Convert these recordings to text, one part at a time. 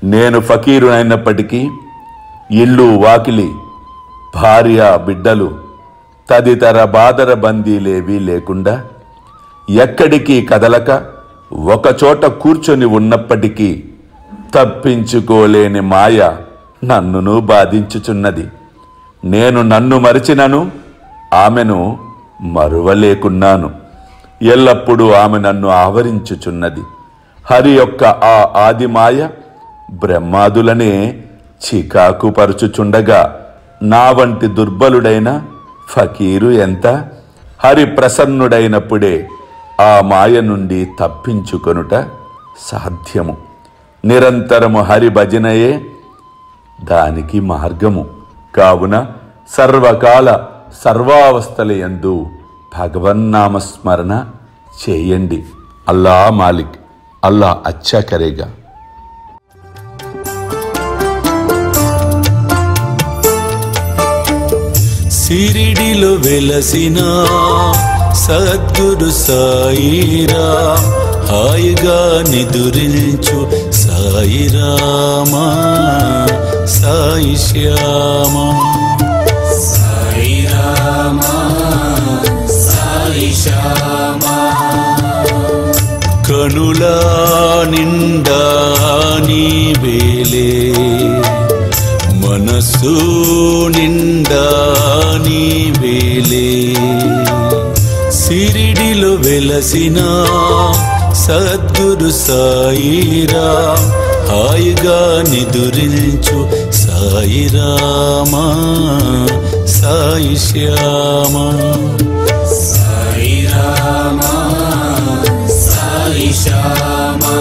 నేను ఫకీరు అయినప్పటికీ ఇల్లు వాకిలి భార్య బిడ్డలు తదితర బాదర బందీలేవీ లేకుండా ఎక్కడికి కదలక ఒకచోట కూర్చొని ఉన్నప్పటికీ తప్పించుకోలేని మాయ నన్నును బాధించుచున్నది. నేను నన్ను మరిచినను ఆమెను మరువలేకున్నాను. ఎల్లప్పుడూ ఆమె నన్ను ఆవరించుచున్నది. హరి యొక్క ఆ ఆదిమాయ బ్రహ్మాదులనే చికాకుపరుచుచుండగా నా వంటి దుర్బలుడైన ఫకీరు ఎంత? హరి ప్రసన్నుడైనప్పుడే ఆ మాయ నుండి తప్పించుకొనుట సాధ్యము. నిరంతరము హరి భజనయే దానికి మార్గము. కావున సర్వకాల సర్వావస్థలయందు భగవన్నామస్మరణ చేయండి. అల్లా మాలిక్, అల్లా అచ్చా కరేగా. సిరిడిలో వెలసిన సద్గురు సాయిరా, హాయిగా నిదురించు సాయిరామా, సాయి శ్యామా. సాయిరామా సాయి శ్యామా. కనుల నిండా నీవేలే, మనసు నిండా నీవేలే. సిరిడిలో వెలసిన సద్గురు సాయిరా, హాయిగా నిదురించు సాయిరామా, సాయి శ్యామా. సాయిరామా సాయి శ్యామా.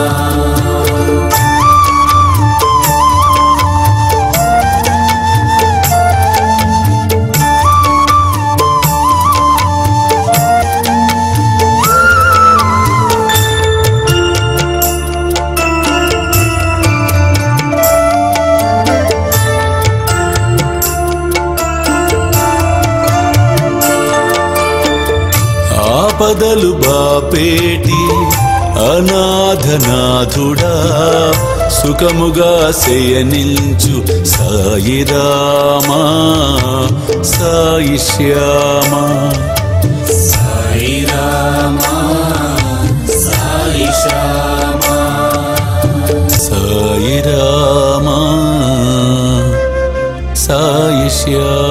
ఆపదలు బాపేటి అనాథనాథుడా, సుఖముగా శయనించు సాయిరామా, సాయి శ్యామా. సాయిరామా సాయి శ్యామా. సాయిరామా సాయి శ్యామా.